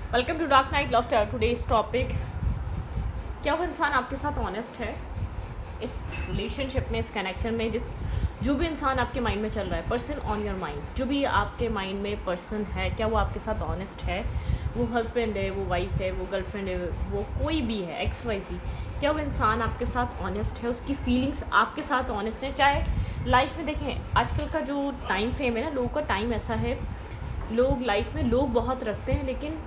Welcome to dark night love today's topic, क्या वो इंसान आपके साथ ऑनेस्ट है इस रिलेशनशिप में, इस कनेक्शन में? जो भी इंसान आपके माइंड में चल रहा है, पर्सन ऑन योर माइंड, जो भी आपके माइंड में पर्सन है, क्या वो आपके साथ ऑनेस्ट है? वो हस्बैंड है, वो वाइफ है, वो गर्लफ्रेंड है, वो कोई भी है, XYZ, क्या वो इंसान आपके साथ ऑनेस्ट है? उसकी फीलिंग्स आपके साथ ऑनेस्ट है? चाहे लाइफ में देखें, आजकल का जो टाइम फ्रेम है ना, लोगों का टाइम ऐसा है, लोग लाइफ में लोग बहुत रखते हैं, लेकिन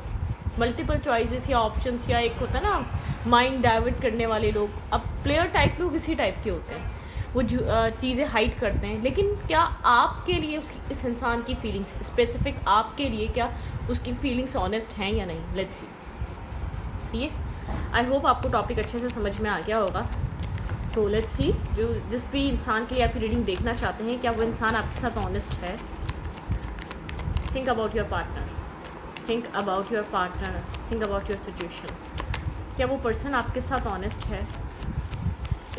मल्टीपल चॉइसेस या ऑप्शंस, या एक होता है ना माइंड डाइवर्ट करने वाले लोग, अब प्लेयर टाइप लोग इसी टाइप के होते हैं, वो चीज़ें हाइड करते हैं। लेकिन क्या आपके लिए इस इंसान की फीलिंग्स, स्पेसिफिक आपके लिए, क्या उसकी फीलिंग्स ऑनेस्ट हैं या नहीं? Let's see. ये आई होप आपको टॉपिक अच्छे से समझ में आ गया होगा। तो लेट्स सी, जिस भी इंसान के लिए आप रीडिंग देखना चाहते हैं, क्या वो इंसान आपके साथ ऑनेस्ट है? Think about your partner, think about your partner, think about your situation. क्या वो पर्सन आपके साथ ऑनेस्ट है?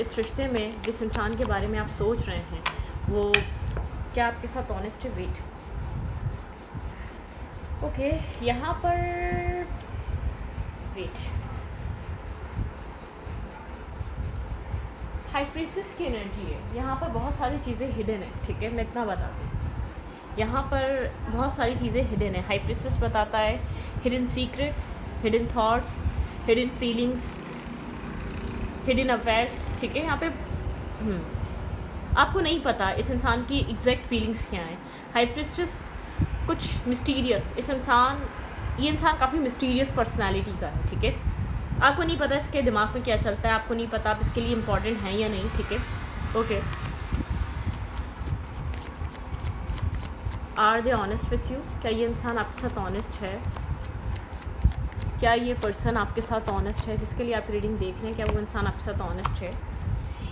इस रिश्ते में जिस इंसान के बारे में आप सोच रहे हैं, वो क्या आपके साथ ऑनेस्ट है? वेट, ओके, यहाँ पर वेट, हाई प्रीस्टेस की एनर्जी है, यहाँ पर बहुत सारी चीज़ें हिडन है, ठीक है, मैं इतना बता दूँ, यहाँ पर बहुत सारी चीज़ें हिडन है। हाई प्रीस्टेस बताता है hidden secrets, hidden thoughts, hidden feelings, hidden affairs, ठीक है। यहाँ पे आपको नहीं पता इस इंसान की एग्जैक्ट फीलिंग्स क्या हैं। हाई प्रीस्टेस कुछ मिस्टीरियस, ये इंसान काफ़ी मिस्टीरियस पर्सनालिटी का है, ठीक है। आपको नहीं पता इसके दिमाग में क्या चलता है, आपको नहीं पता आप इसके लिए इम्पॉर्टेंट हैं या नहीं, ठीक है, okay. Are they honest with you? क्या ये इंसान आपके साथ ऑनेस्ट है? क्या ये पर्सन आपके साथ ऑनेस्ट है जिसके लिए आप रीडिंग देख रहे हैं? क्या वो इंसान आपके साथ ऑनेस्ट है?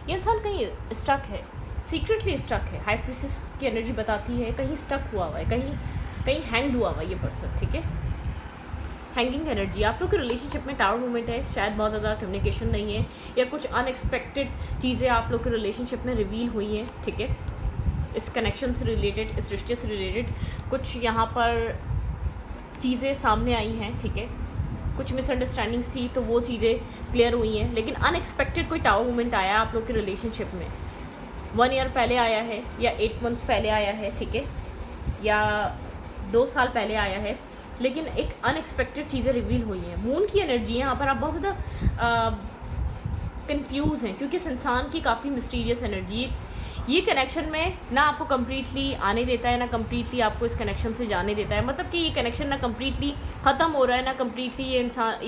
ये इंसान कहीं स्टक है, सीक्रेटली स्टक है। हाई प्रीस्टेस की एनर्जी बताती है कहीं स्टक हुआ हुआ है, कहीं हैंग हुआ हुआ है ये पर्सन, ठीक है। हैंगिंग एनर्जी, आप लोग के रिलेशनशिप में टावर मूवमेंट है, शायद बहुत ज़्यादा कम्युनिकेशन नहीं है, या कुछ अनएक्सपेक्टेड चीज़ें आप लोग के रिलेशनशिप में रिवील हुई हैं, ठीक है। इस कनेक्शन से रिलेटेड, इस रिश्ते से रिलेटेड कुछ यहाँ पर चीज़ें सामने आई हैं, ठीक है। कुछ मिसअंडरस्टैंडिंग्स थी तो वो चीज़ें क्लियर हुई हैं, लेकिन अनएक्सपेक्टेड कोई टावर मोमेंट आया आप लोग के रिलेशनशिप में। 1 ईयर पहले आया है, या 8 मंथ्स पहले आया है, ठीक है, या 2 साल पहले आया है, लेकिन एक अनएक्सपेक्टेड चीज़ें रिवील हुई हैं। मून की एनर्जी है यहाँ पर, आप बहुत ज़्यादा कंफ्यूज हैं, क्योंकि इस इंसान की काफ़ी मिस्टीरियस एनर्जी, ये कनेक्शन में ना आपको कम्प्लीटली आने देता है, ना कम्प्लीटली आपको इस कनेक्शन से जाने देता है। मतलब कि ये कनेक्शन ना कम्प्लीटली ख़त्म हो रहा है, ना कम्प्लीटली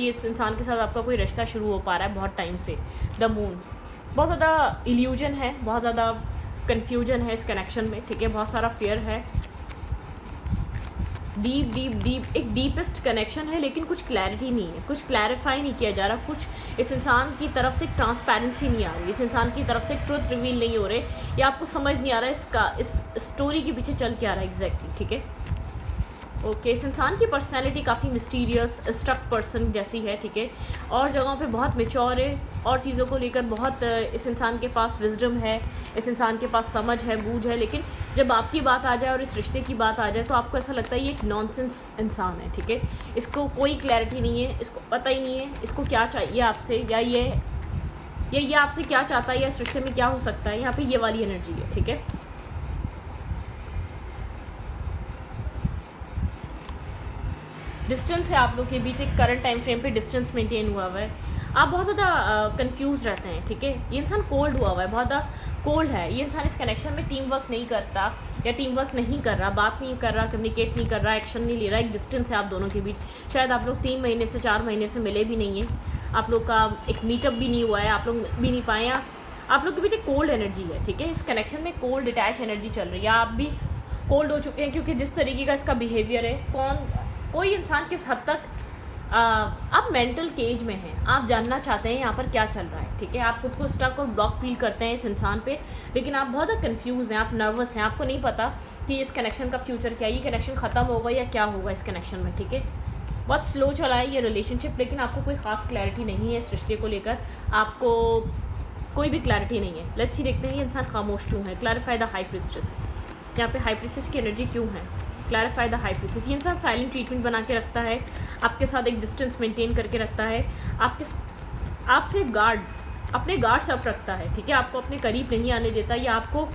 इस इंसान के साथ आपका कोई रिश्ता शुरू हो पा रहा है बहुत टाइम से। द मून, बहुत ज़्यादा इल्यूजन है, बहुत ज़्यादा कन्फ्यूजन है इस कनेक्शन में, ठीक है, बहुत सारा फियर है, डीप एक डीपेस्ट कनेक्शन है, लेकिन कुछ क्लैरिटी नहीं है, कुछ क्लैरिफाई नहीं किया जा रहा, कुछ इस इंसान की तरफ से ट्रांसपेरेंसी नहीं आ रही, इस इंसान की तरफ से ट्रुथ रिवील नहीं हो रहे, या आपको समझ नहीं आ रहा इस स्टोरी के पीछे चल के आ रहा है एग्जैक्टली, ठीक है, ओके। इस इंसान की पर्सनैलिटी काफ़ी मिस्टीरियस स्टक पर्सन जैसी है, ठीक है, और जगहों पे बहुत मेच्योर है, और चीज़ों को लेकर बहुत इस इंसान के पास विजडम है, इस इंसान के पास समझ है, बूझ है, लेकिन जब आपकी बात आ जाए और इस रिश्ते की बात आ जाए तो आपको ऐसा लगता है ये एक नॉनसेंस इंसान है, ठीक है। इसको कोई क्लैरिटी नहीं है, इसको पता ही नहीं है इसको क्या चाहिए आपसे, या ये आपसे क्या चाहता है, या इस रिश्ते में क्या हो सकता है। यहाँ पे ये वाली एनर्जी है, ठीक है। डिस्टेंस है आप लोग के बीच, एक करंट टाइम फ्रेम पे डिस्टेंस मेंटेन हुआ हुआ है, आप बहुत ज़्यादा कंफ्यूज रहते हैं, ठीक है। ये इंसान कोल्ड हुआ हुआ है, बहुत ज़्यादा कोल्ड है ये इंसान। इस कनेक्शन में टीम वर्क नहीं करता, या टीम वर्क नहीं कर रहा, बात नहीं कर रहा, कम्युनिकेट नहीं कर रहा, एक्शन नहीं ले रहा, एक डिस्टेंस है आप दोनों के बीच। शायद आप लोग 3 महीने से 4 महीने से मिले भी नहीं हैं, आप लोग का एक मीटअप भी नहीं हुआ है, आप लोग भी नहीं पाए हैं, आप लोग के बीच एक कोल्ड एनर्जी है, ठीक है। इस कनेक्शन में कोल्ड डिटैच एनर्जी चल रही है, आप भी कोल्ड हो चुके हैं, क्योंकि जिस तरीके का इसका बिहेवियर है, कोई इंसान किस हद तक आप मेंटल केज में हैं, आप जानना चाहते हैं यहाँ पर क्या चल रहा है, ठीक है। आप खुद को स्टक और ब्लॉक फील करते हैं इस इंसान पे, लेकिन आप बहुत कंफ्यूज हैं, आप नर्वस हैं, आपको नहीं पता कि इस कनेक्शन का फ्यूचर क्या है, ये कनेक्शन ख़त्म होगा या क्या होगा इस कनेक्शन में, ठीक है। बहुत स्लो चला है ये रिलेशनशिप, लेकिन आपको कोई ख़ास क्लैरिटी नहीं है इस रिश्ते को लेकर, आपको कोई भी क्लैरिटी नहीं है। लेट्स सी, देखते हैं ये इंसान खामोश क्यों है। क्लैरिफाई द हाई प्रीस्टेस, यहाँ पे हाई प्रीस्टेस की एनर्जी क्यों है? Clarify the high priestess. ये इंसान साइलेंट ट्रीटमेंट बना के रखता है, आपके साथ एक डिस्टेंस मेंटेन करके रखता है, आपसे अपने गार्ड्स अप रखता है, ठीक है, आपको अपने करीब नहीं आने देता, या आपको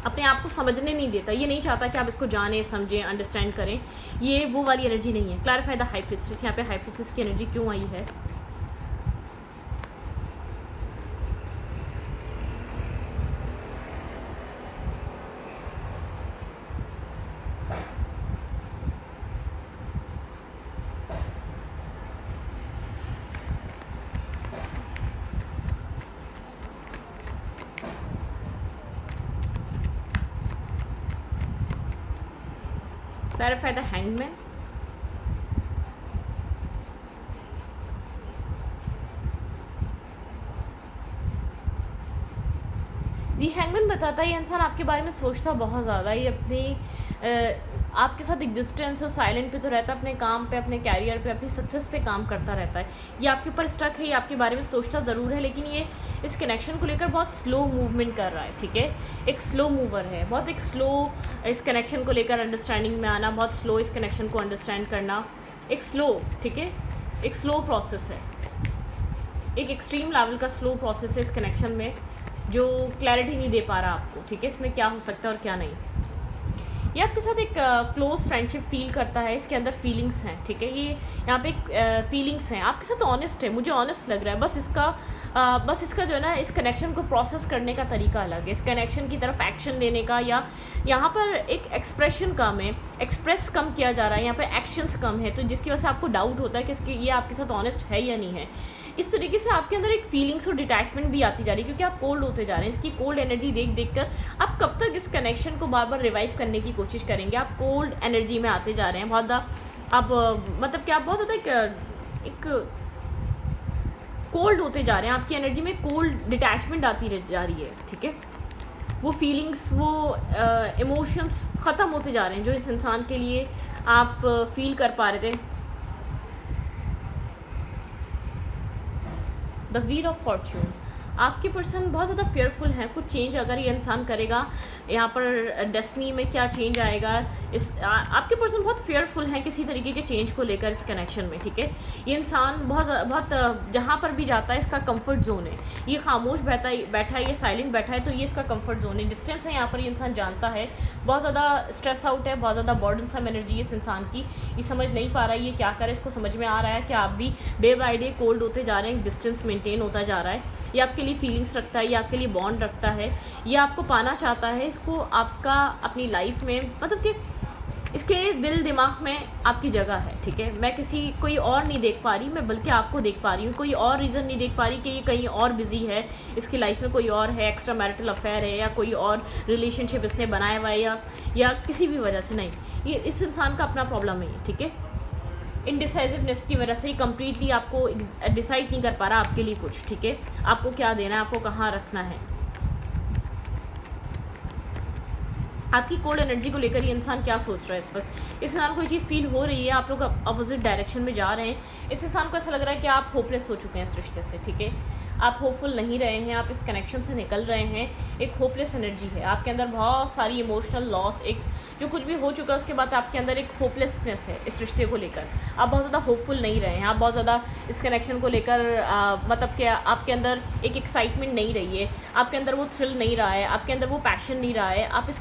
अपने आप को समझने नहीं देता, ये नहीं चाहता कि आप इसको जानें, समझें, अंडरस्टैंड करें। ये वो वाली एनर्जी नहीं है। क्लैरिफाई द हाई प्रीस्टेस, यहाँ पे हाई प्रीस्टेस की एनर्जी क्यों आई है? Clarify the hangman. The hangman बताता है ये इंसान आपके बारे में सोचता बहुत ज़्यादा, ये आपके साथ एक डिस्टेंस और साइलेंट पे तो रहता है, अपने काम पे, अपने कैरियर पे, अपनी सक्सेस पे काम करता रहता है। ये आपके ऊपर स्टक है, ये आपके बारे में सोचता ज़रूर है, लेकिन ये इस कनेक्शन को लेकर बहुत स्लो मूवमेंट कर रहा है, ठीक है, एक स्लो मूवर है, बहुत एक स्लो इस कनेक्शन को लेकर अंडरस्टैंडिंग में आना, बहुत स्लो इस कनेक्शन को अंडरस्टैंड करना, एक स्लो, ठीक है, एक स्लो प्रोसेस है, एक एक्सट्रीम लेवल का स्लो प्रोसेस है इस कनेक्शन में, जो क्लैरिटी नहीं दे पा रहा आपको, ठीक है, इसमें क्या हो सकता है और क्या नहीं। ये आपके साथ एक क्लोज फ्रेंडशिप फील करता है, इसके अंदर फीलिंग्स हैं, ठीक है, ये यहाँ पे फीलिंग्स हैं, आपके साथ ऑनेस्ट है, मुझे ऑनेस्ट लग रहा है, बस इसका जो है ना, इस कनेक्शन को प्रोसेस करने का तरीका अलग है, इस कनेक्शन की तरफ एक्शन लेने का, या यहाँ पर एक एक्सप्रेशन कम है, एक्सप्रेस कम किया जा रहा है, यहाँ पे एक्शंस कम है, तो जिसकी वजह से आपको डाउट होता है कि ये आपके साथ ऑनेस्ट है या नहीं है। इस तरीके से आपके अंदर एक फीलिंग्स और डिटैचमेंट भी आती जा रही है, क्योंकि आप कोल्ड होते जा रहे हैं। इसकी कोल्ड एनर्जी देख कर आप कब तक इस कनेक्शन को बार बार रिवाइव करने की कोशिश करेंगे? आप कोल्ड एनर्जी में आते जा रहे हैं बहुत ज़्यादा, आप मतलब कि आप बहुत ज़्यादा एक कोल्ड होते जा रहे हैं, आपकी एनर्जी में कोल्ड डिटैचमेंट आती जा रही है, ठीक है, वो फीलिंग्स, वो इमोशंस ख़त्म होते जा रहे हैं जो इस इंसान के लिए आप फील कर पा रहे थे। द व्हील ऑफ फॉर्च्यून, आपके पर्सन बहुत ज़्यादा फेयरफुल हैं, कुछ चेंज अगर ये इंसान करेगा, यहाँ पर डेस्टिनी में क्या चेंज आएगा, आपके पर्सन बहुत फेयरफुल हैं किसी तरीके के चेंज को लेकर इस कनेक्शन में, ठीक है। ये इंसान बहुत जहाँ पर भी जाता है इसका कंफर्ट जोन है, ये खामोश बैठा है, ये साइलेंट बैठा है, तो ये इसका कंफर्ट जोन है। डिस्टेंस है यहाँ पर, ये इंसान जानता है, बहुत ज़्यादा स्ट्रेस आउट है, बहुत ज़्यादा बर्डनसम एनर्जी है इस इंसान की, ये समझ नहीं पा रहा है ये क्या करे। इसको समझ में आ रहा है कि आप भी डे बाई डे कोल्ड होते जा रहे हैं, डिस्टेंस मेंटेन होता जा रहा है, ये आपके लिए फीलिंग्स रखता है, ये आपके लिए बॉन्ड रखता है, ये आपको पाना चाहता है, इसको आपका अपनी लाइफ में, मतलब कि इसके दिल दिमाग में आपकी जगह है, ठीक है। मैं कोई और नहीं देख पा रही, मैं बल्कि आपको देख पा रही हूँ, कोई और रीज़न नहीं देख पा रही कि ये कहीं और बिजी है, इसकी लाइफ में कोई और है, एक्स्ट्रा मैरिटल अफेयर है, या कोई और रिलेशनशिप इसने बनाया हुआ है, या किसी भी वजह से नहीं, ये इस इंसान का अपना प्रॉब्लम है, ठीक है। इनडिसाइसिवनेस की वजह से ही कम्प्लीटली आपको डिसाइड नहीं कर पा रहा आपके लिए कुछ, ठीक है, आपको क्या देना है, आपको कहाँ रखना है। आपकी कोल्ड एनर्जी को लेकर ये इंसान क्या सोच रहा है इस वक्त? इस इंसान को ये चीज़ फील हो रही है, आप लोग अपोजिट डायरेक्शन में जा रहे हैं, इस इंसान को ऐसा लग रहा है कि आप होपलेस हो चुके हैं इस रिश्ते से, ठीक है, आप होपफुल नहीं रहे हैं, आप इस कनेक्शन से निकल रहे हैं, एक होपलेस एनर्जी है आपके अंदर, बहुत सारी इमोशनल लॉस, एक जो कुछ भी हो चुका है उसके बाद आपके अंदर एक होपलेसनेस है इस रिश्ते को लेकर, आप बहुत ज़्यादा होपफुल नहीं रहे हैं, आप बहुत ज़्यादा इस कनेक्शन को लेकर मतलब कि आपके अंदर एक एक्साइटमेंट नहीं रही है, आपके अंदर वो थ्रिल नहीं रहा है, आपके अंदर वो पैशन नहीं रहा है, आप इस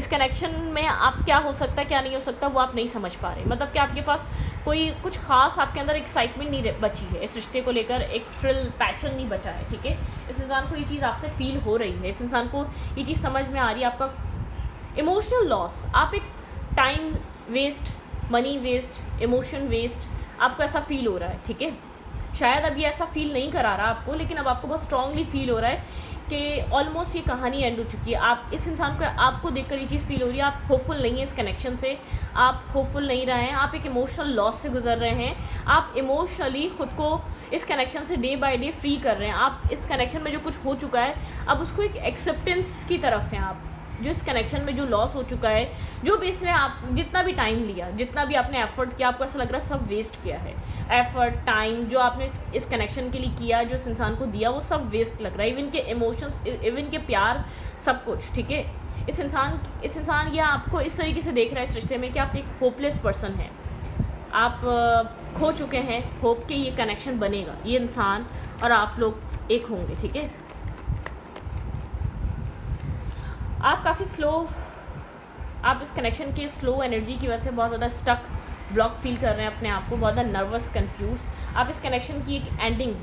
कनेक्शन में आप क्या हो सकता है क्या नहीं हो सकता वो आप नहीं समझ पा रहे, मतलब कि आपके पास कोई कुछ खास आपके अंदर एक्साइटमेंट नहीं बची है इस रिश्ते को लेकर, एक थ्रिल पैशन नहीं बचा है, ठीक है। इस इंसान को ये चीज़ आपसे फील हो रही है, इस इंसान को ये चीज़ समझ में आ रही है, आपका इमोशनल लॉस, आप एक time waste, money waste, emotion waste, आपको ऐसा फील हो रहा है, ठीक है। शायद अभी ऐसा फील नहीं करा रहा आपको, लेकिन अब आपको बहुत स्ट्रांगली फील हो रहा है कि ऑलमोस्ट ये कहानी एंड हो चुकी है। आप इस इंसान को, आपको देखकर ये चीज़ फील हो रही है, आप होपफुल नहीं है इस कनेक्शन से, आप होपफुल नहीं रहे हैं, आप एक इमोशनल लॉस से गुजर रहे हैं, आप इमोशनली खुद को इस कनेक्शन से डे बाय डे फ्री कर रहे हैं, आप इस कनेक्शन में जो कुछ हो चुका है अब उसको एक एक्सेप्टेंस की तरफ हैं आप, जो इस कनेक्शन में जो लॉस हो चुका है, जो भी इसने आप जितना भी टाइम लिया, जितना भी आपने एफर्ट किया, आपको ऐसा लग रहा है सब वेस्ट किया है, एफर्ट टाइम जो आपने इस कनेक्शन के लिए किया, जो इस इंसान को दिया, वो सब वेस्ट लग रहा है, इवन के इमोशंस, इवन के प्यार, सब कुछ, ठीक है। इस इंसान या आपको इस तरीके से देख रहा है इस रिश्ते में कि आप एक होपलेस पर्सन हैं, आप खो चुके हैं होप कि ये कनेक्शन बनेगा, ये इंसान और आप लोग एक होंगे, ठीक है। आप काफ़ी स्लो, आप इस कनेक्शन के स्लो एनर्जी की वजह से बहुत ज़्यादा स्टक, ब्लॉक फील कर रहे हैं अपने आप को, बहुत ज़्यादा नर्वस, कंफ्यूज। आप इस कनेक्शन की एक एंडिंग,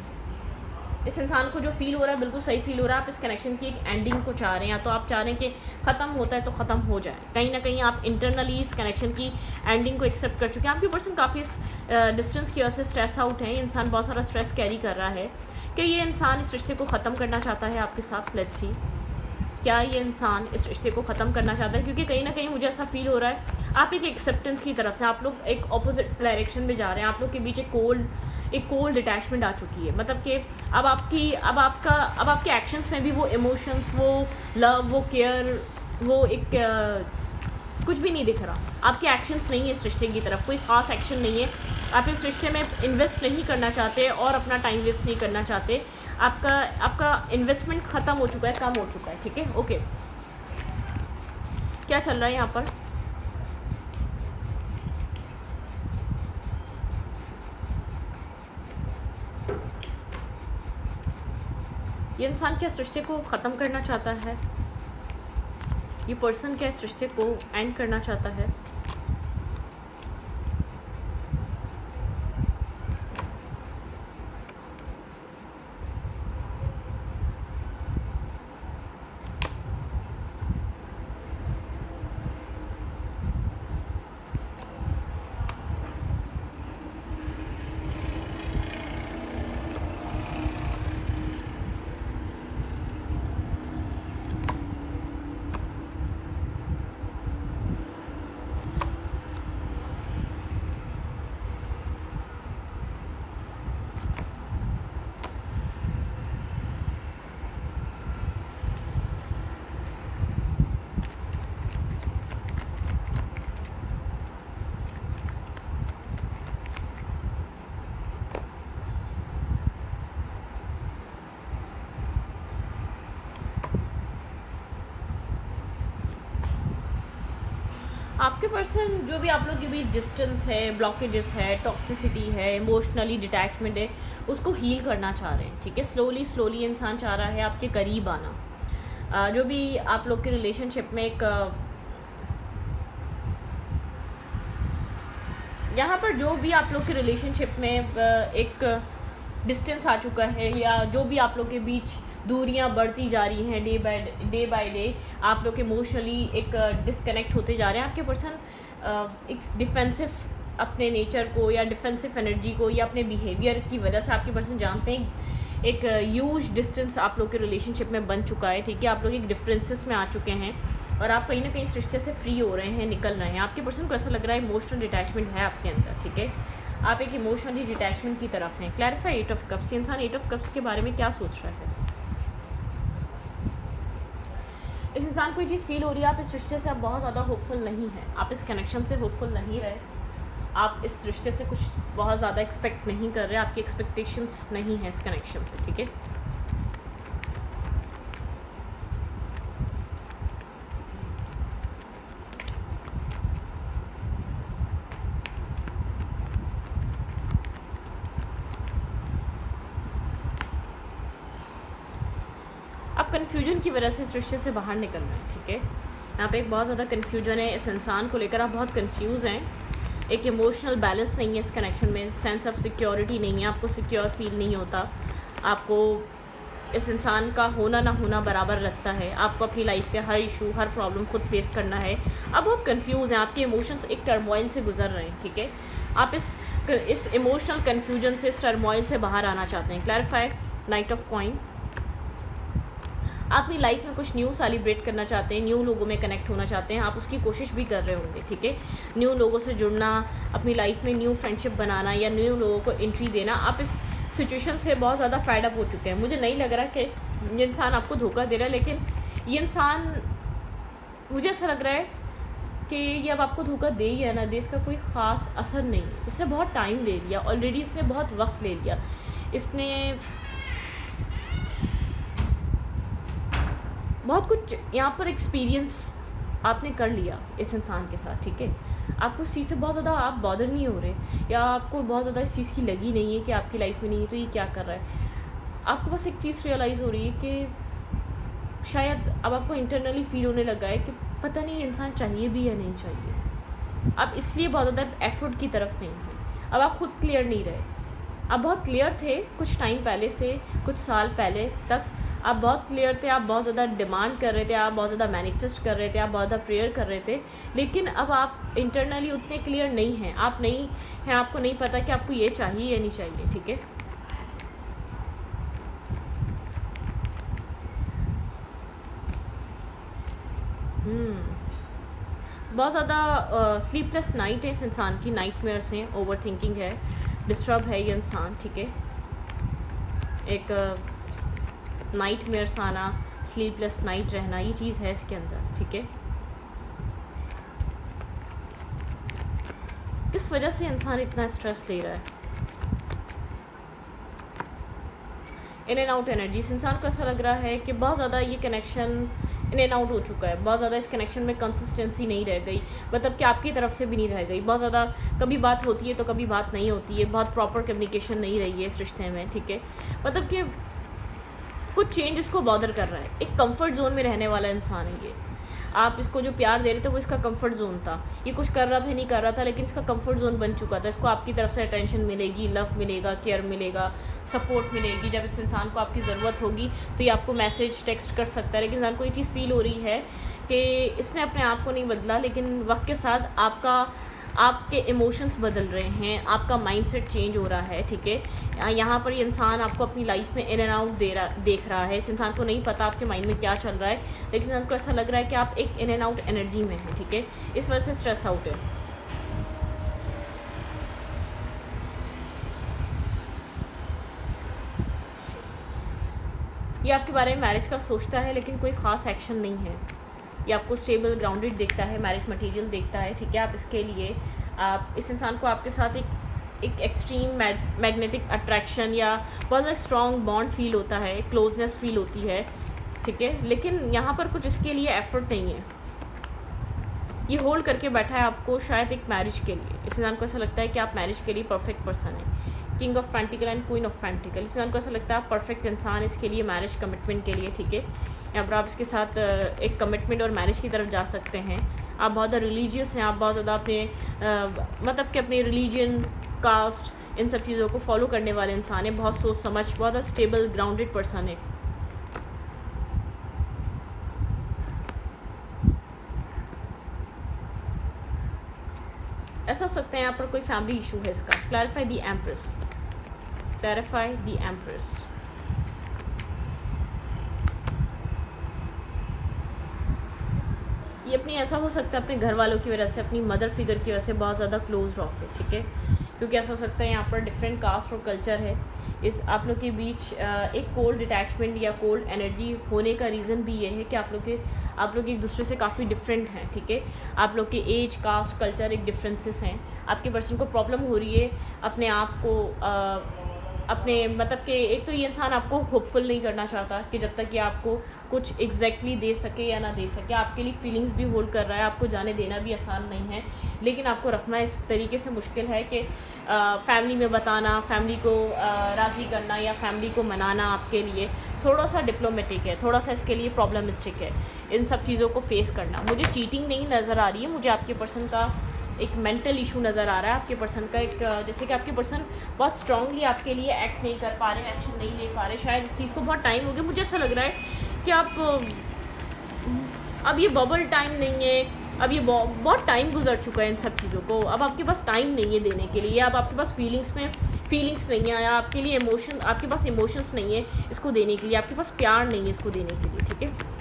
इस इंसान को जो फील हो रहा है बिल्कुल सही फील हो रहा है, आप इस कनेक्शन की एक एंडिंग को चाह रहे हैं, या तो आप चाह रहे हैं कि ख़त्म होता है तो ख़त्म हो जाए। कहीं ना कहीं आप इंटरनली इस कनेक्शन की एंडिंग को एक्सेप्ट कर चुके हैं। आपकी पर्सन काफ़ी डिस्टेंस की वजह से स्ट्रेस आउट है, ये इंसान बहुत सारा स्ट्रेस कैरी कर रहा है कि ये इंसान इस रिश्ते को ख़त्म करना चाहता है आपके साथ। लेट्स सी, क्या ये इंसान इस रिश्ते को ख़त्म करना चाहता है? क्योंकि कहीं ना कहीं मुझे ऐसा फील हो रहा है आप एक एक्सेप्टेंस की तरफ से, आप लोग एक ऑपोजिट डायरेक्शन में जा रहे हैं, आप लोग के बीच एक कोल्ड अटैचमेंट आ चुकी है। मतलब कि अब आपके एक्शंस में भी वो इमोशंस, वो लव, वो केयर, वो एक कुछ भी नहीं दिख रहा। आपके एक्शंस नहीं है इस रिश्ते की तरफ, कोई ख़ास एक्शन नहीं है। आप इस रिश्ते में इन्वेस्ट नहीं करना चाहते और अपना टाइम वेस्ट नहीं करना चाहते। आपका इन्वेस्टमेंट ख़त्म हो चुका है, कम हो चुका है, ठीक है, ओके। क्या चल रहा है यहाँ पर? ये इंसान क्या इस रिश्ते को ख़त्म करना चाहता है? ये पर्सन क्या इस रिश्ते को एंड करना चाहता है? आपके पर्सन जो भी आप लोग के बीच डिस्टेंस है, ब्लॉकेजेस है, टॉक्सिसिटी है, इमोशनली डिटैचमेंट है, उसको हील करना चाह रहे हैं, ठीक है। स्लोली इंसान चाह रहा है आपके करीब आना। जो भी आप लोग के रिलेशनशिप में एक यहाँ पर जो भी आप लोग के रिलेशनशिप में एक डिस्टेंस आ चुका है, या जो भी आप लोग के बीच दूरियां बढ़ती जा रही हैं डे बाय डे, आप लोग इमोशनली एक डिस्कनेक्ट होते जा रहे हैं। आपके पर्सन एक डिफेंसिव अपने नेचर को या डिफेंसिव एनर्जी को या अपने बिहेवियर की वजह से आपके पर्सन जानते हैं एक ह्यूज डिस्टेंस आप लोग के रिलेशनशिप में बन चुका है, ठीक है। आप लोग एक डिफरेंसेस में आ चुके हैं और आप कहीं ना कहीं इस रिश्ते से फ्री हो रहे हैं, निकल रहे हैं। आपके पर्सन को ऐसा लग रहा है इमोशनल डिटैचमेंट है आपके अंदर, ठीक है। आप एक इमोशनली डिटैचमेंट की तरफ हैं। Clarify 8 of cups. इंसान 8 ऑफ कप्स के बारे में क्या सोच रहा है? इस इंसान को ये चीज़ फील हो रही है आप इस रिश्ते से आप बहुत ज़्यादा होपफुल नहीं हैं, आप इस कनेक्शन से होपफुल नहीं रहे, आप इस रिश्ते से कुछ बहुत ज़्यादा एक्सपेक्ट नहीं कर रहे, आपकी एक्सपेक्टेशंस नहीं है इस कनेक्शन से, ठीक है। आप कन्फ्यूजन की वजह से इस रिश्ते से बाहर निकल रहे हैं, ठीक है। यहाँ पे एक बहुत ज़्यादा कन्फ्यूजन है, इस इंसान को लेकर आप बहुत कन्फ्यूज़ हैं। एक इमोशनल बैलेंस नहीं है इस कनेक्शन में, सेंस ऑफ सिक्योरिटी नहीं है, आपको सिक्योर फील नहीं होता, आपको इस इंसान का होना ना होना बराबर लगता है, आपको अपनी लाइफ के हर इशू, हर प्रॉब्लम खुद फेस करना है। अब बहुत कन्फ्यूज़ हैं, आपके इमोशंस एक टर्मोइल से गुजर रहे हैं, ठीक है। आप इस इमोशनल कन्फ्यूजन से, इस टर्मोइल से बाहर आना चाहते हैं। Clarify night of coin. आप अपनी लाइफ में कुछ न्यू सेलिब्रेट करना चाहते हैं, न्यू लोगों में कनेक्ट होना चाहते हैं, आप उसकी कोशिश भी कर रहे होंगे, ठीक है। न्यू लोगों से जुड़ना, अपनी लाइफ में न्यू फ्रेंडशिप बनाना या न्यू लोगों को एंट्री देना। आप इस सिचुएशन से बहुत ज़्यादा फेड अप हो चुके हैं। मुझे नहीं लग रहा कि ये इंसान आपको धोखा दे रहा है, लेकिन ये इंसान, मुझे ऐसा लग रहा है कि ये अब आपको धोखा दे ही है ना दे, इसका कोई ख़ास असर नहीं है। इसने बहुत टाइम ले लिया ऑलरेडी, इसने बहुत वक्त ले लिया, इसने बहुत कुछ यहाँ पर एक्सपीरियंस आपने कर लिया इस इंसान के साथ, ठीक है। आपको उस चीज़ से बहुत ज़्यादा आप बॉदर नहीं हो रहे, या आपको बहुत ज़्यादा इस चीज़ की लगी नहीं है कि आपकी लाइफ में नहीं है तो ये क्या कर रहा है। आपको बस एक चीज़ रियलाइज़ हो रही है कि शायद अब आपको इंटरनली फील होने लगा है कि पता नहीं इंसान चाहिए भी या नहीं चाहिए। आप इसलिए बहुत ज़्यादा एफर्ट की तरफ नहीं हैं। अब आप खुद क्लियर नहीं रहे। आप बहुत क्लियर थे कुछ टाइम पहले से, कुछ साल पहले तक आप बहुत क्लियर थे, आप बहुत ज़्यादा डिमांड कर रहे थे, आप बहुत ज़्यादा मैनिफेस्ट कर रहे थे, आप बहुत ज़्यादा प्रेयर कर रहे थे, लेकिन अब आप इंटरनली उतने क्लियर नहीं हैं। आप नहीं हैं, आपको नहीं पता कि आपको ये चाहिए या नहीं चाहिए, ठीक है। बहुत ज़्यादा स्लीपलेस नाइट है इस इंसान की, नाइटमेयर्स हैं, ओवर थिंकिंग है, डिस्टर्ब है ये इंसान, ठीक है। एक नाइटमेयर्स आना, स्लीपलेस नाइट रहना, ये चीज़ है इसके अंदर, ठीक है। किस वजह से इंसान इतना स्ट्रेस ले रहा है? In and out energy. इस इंसान को ऐसा लग रहा है कि बहुत ज़्यादा ये कनेक्शन इन एंड आउट हो चुका है, बहुत ज़्यादा इस कनेक्शन में कंसिस्टेंसी नहीं रह गई, मतलब कि आपकी तरफ से भी नहीं रह गई। बहुत ज़्यादा कभी बात होती है तो कभी बात नहीं होती है, बहुत प्रॉपर कम्युनिकेशन नहीं रही है इस रिश्ते में, ठीक है। मतलब कि कुछ चेंज इसको बॉदर कर रहा है। एक कंफर्ट जोन में रहने वाला इंसान है ये। आप इसको जो प्यार दे रहे थे वो इसका कंफर्ट जोन था, ये कुछ कर रहा था नहीं कर रहा था, लेकिन इसका कंफर्ट जोन बन चुका था। इसको आपकी तरफ से अटेंशन मिलेगी, लव मिलेगा, केयर मिलेगा, सपोर्ट मिलेगी। जब इस इंसान को आपकी ज़रूरत होगी तो ये आपको मैसेज टेक्स्ट कर सकता है। लेकिन इंसान को ये चीज़ फील हो रही है कि इसने अपने आप को नहीं बदला, लेकिन वक्त के साथ आपके इमोशंस बदल रहे हैं, आपका माइंडसेट चेंज हो रहा है, ठीक है। यहाँ पर ये इंसान आपको अपनी लाइफ में इन एंड आउट देख रहा है। इस इंसान को नहीं पता आपके माइंड में क्या चल रहा है, लेकिन इंसान को ऐसा लग रहा है कि आप एक इन एंड आउट एनर्जी में हैं, ठीक है। इस वजह से स्ट्रेस आउट है। ये आपके बारे में मैरिज का सोचता है, लेकिन कोई ख़ास एक्शन नहीं है। ये आपको स्टेबल ग्राउंडेड देखता है, मैरिज मटेरियल देखता है, ठीक है। आप इसके लिए आप इस इंसान को आपके साथ एक एक्सट्रीम मैग्नेटिक अट्रैक्शन या बहुत स्ट्रॉन्ग बॉन्ड फील होता है, क्लोजनेस फील होती है, ठीक है। लेकिन यहाँ पर कुछ इसके लिए एफर्ट नहीं है। ये होल्ड करके बैठा है आपको शायद एक मैरिज के लिए। इस इंसान को ऐसा लगता है कि आप मैरिज के लिए परफेक्ट पर्सन है। King of pentacle and queen of pentacle. इस इंसान को ऐसा लगता है आप परफेक्ट इंसान इसके लिए, मैरिज कमिटमेंट के लिए, ठीक है। यहाँ पर आप इसके साथ एक कमिटमेंट और मैरिज की तरफ जा सकते हैं। आप बहुत ज़्यादा रिलीजियस हैं, आप बहुत ज़्यादा अपने मतलब कि अपने रिलीजन, कास्ट, इन सब चीज़ों को फॉलो करने वाले इंसान है। बहुत सोच समझ, बहुत ज़्यादा स्टेबल ग्राउंडेड पर्सन है। ऐसा हो सकता है यहाँ पर कोई फैमिली इशू है इसका। Clarify the empress, clarify the empress. ये अपनी ऐसा हो सकता है अपने घर वालों की वजह से, अपनी मदर फिगर की वजह से बहुत ज़्यादा क्लोज ऑफ है, ठीक है। क्योंकि ऐसा हो सकता है यहाँ पर डिफरेंट कास्ट और कल्चर है, इस आप लोग के बीच एक कोल्ड अटैचमेंट या कोल्ड एनर्जी होने का रीज़न भी ये है कि आप लोग एक दूसरे से काफ़ी डिफरेंट हैं, ठीक है। आप लोग के एज, कास्ट, कल्चर एक डिफरेंसेस हैं। आपके पर्सन को प्रॉब्लम हो रही है अपने आप को अपने मतलब कि एक तो ये इंसान आपको होपफुल नहीं करना चाहता कि जब तक कि आपको कुछ एग्जैक्टली दे सके या ना दे सके। आपके लिए फीलिंग्स भी होल्ड कर रहा है, आपको जाने देना भी आसान नहीं है, लेकिन आपको रखना इस तरीके से मुश्किल है कि फैमिली में बताना, फैमिली को राज़ी करना या फैमिली को मनाना आपके लिए थोड़ा सा डिप्लोमेटिक है, थोड़ा सा इसके लिए प्रॉब्लमिस्टिक है इन सब चीज़ों को फेस करना। मुझे चीटिंग नहीं नज़र आ रही है, मुझे आपके पर्सन का एक मेंटल इशू नज़र आ रहा है। आपके पर्सन का एक जैसे कि आपके पर्सन बहुत स्ट्रांगली आपके लिए एक्ट नहीं कर पा रहे, एक्शन नहीं ले पा रहे। शायद इस चीज़ को बहुत टाइम हो गया। मुझे ऐसा लग रहा है कि आप अब ये बबल टाइम नहीं है, अब ये बहुत टाइम गुजर चुका है इन सब चीज़ों को। अब आपके पास टाइम नहीं है देने के लिए, अब आपके पास फीलिंग्स नहीं है, या आपके लिए आपके पास इमोशंस नहीं है इसको देने के लिए, आपके पास प्यार नहीं है इसको देने के लिए, ठीक है।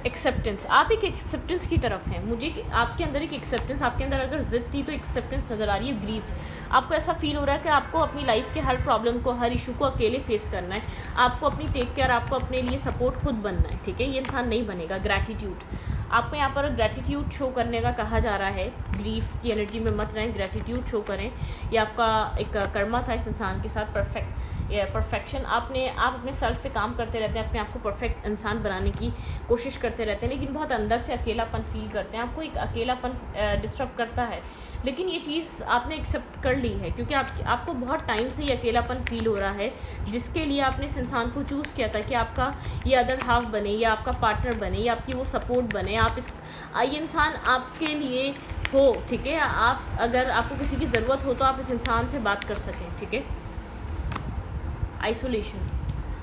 एक्सेप्टेंस, आप एक एक्सेप्टेंस की तरफ हैं। मुझे आपके अंदर एक एक्सेप्टेंस, आपके अंदर अगर जिद थी तो एक्सेप्टेंस नज़र आ रही है। ग्रीफ, आपको ऐसा फील हो रहा है कि आपको अपनी लाइफ के हर प्रॉब्लम को, हर इशू को अकेले फेस करना है। आपको अपनी टेक केयर, आपको अपने लिए सपोर्ट खुद बनना है, ठीक है। ये इंसान नहीं बनेगा। ग्रैटिट्यूड, आपको यहाँ पर ग्रैटिट्यूड शो करने का कहा जा रहा है। ग्रीफ की एनर्जी में मत रहें, ग्रैटिट्यूड शो करें। ये आपका एक कर्मा था इस इंसान के साथ, परफेक्ट या परफेक्शन आप अपने सेल्फ पे काम करते रहते हैं, अपने आप को परफेक्ट इंसान बनाने की कोशिश करते रहते हैं, लेकिन बहुत अंदर से अकेलापन फील करते हैं, आपको एक अकेलापन डिस्टर्ब करता है। लेकिन ये चीज़ आपने एक्सेप्ट कर ली है क्योंकि आपको बहुत टाइम से ये अकेलापन फील हो रहा है, जिसके लिए आपने इस इंसान को चूज़ किया था कि आपका ये अदर हाफ बने या आपका पार्टनर बने या आपकी वो सपोर्ट बने। ये इंसान आपके लिए हो, ठीक है। अगर आपको किसी की ज़रूरत हो तो आप इस इंसान से बात कर सकें, ठीक है। आइसोलेशन,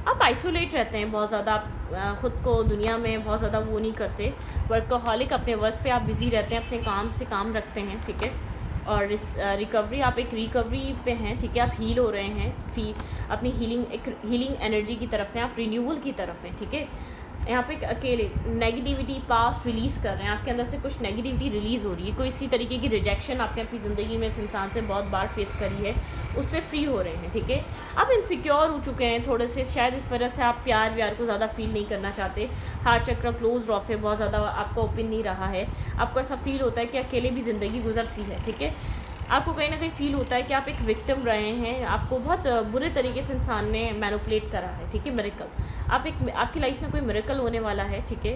आप आइसोलेट रहते हैं बहुत ज़्यादा, आप ख़ुद को दुनिया में बहुत ज़्यादा वो नहीं करते, वर्कहॉलिक, अपने वर्क पे आप बिज़ी रहते हैं, अपने काम से काम रखते हैं, ठीक है। और रिकवरी, आप एक रिकवरी पे हैं, ठीक है। आप हील हो रहे हैं, अपनी हीलिंग एनर्जी की तरफ हैं, आप रिन्यूअल की तरफ हैं, ठीक है। यहाँ पे अकेले नेगेटिविटी पास्ट रिलीज़ कर रहे हैं, आपके अंदर से कुछ नेगेटिविटी रिलीज़ हो रही है, कोई इसी तरीके की रिजेक्शन आपने अपनी ज़िंदगी में इस इंसान से बहुत बार फेस करी है, उससे फ्री हो रहे हैं, ठीक है। आप इनसिक्योर हो चुके हैं थोड़े से, शायद इस वजह से आप प्यार व्यार को ज़्यादा फील नहीं करना चाहते, हार्ट चक्र क्लोज ऑफ है, बहुत ज़्यादा आपका ओपन नहीं रहा है, आपको ऐसा फील होता है कि अकेले भी ज़िंदगी गुजरती है, ठीक है। आपको कहीं ना कहीं फील होता है कि आप एक विक्टिम रहे हैं, आपको बहुत बुरे तरीके से इंसान ने मैनिपुलेट करा है, ठीक है। मिरेकल, आपकी लाइफ में कोई मिरेकल होने वाला है, ठीक है।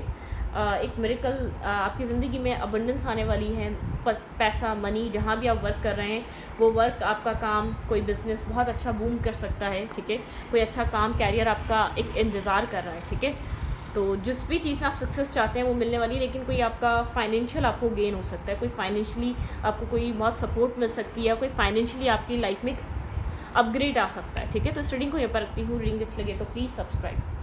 एक मिरेकल, आपकी ज़िंदगी में अबंडेंस आने वाली है, पैसा, मनी, जहाँ भी आप वर्क कर रहे हैं वो वर्क, आपका काम, कोई बिज़नेस बहुत अच्छा बूम कर सकता है, ठीक है। कोई अच्छा काम, कैरियर आपका एक इंतज़ार कर रहा है, ठीक है। तो जिस भी चीज़ में आप सक्सेस चाहते हैं वो मिलने वाली है, लेकिन कोई आपका फाइनेंशियल आपको गेन हो सकता है, कोई फाइनेंशियली आपको कोई बहुत सपोर्ट मिल सकती है, कोई फाइनेंशियली आपकी लाइफ में अपग्रेड आ सकता है, ठीक है। तो इस रीडिंग को यहाँ पर रखती हूँ। रीडिंग अच्छी लगे तो प्लीज़ सब्सक्राइब।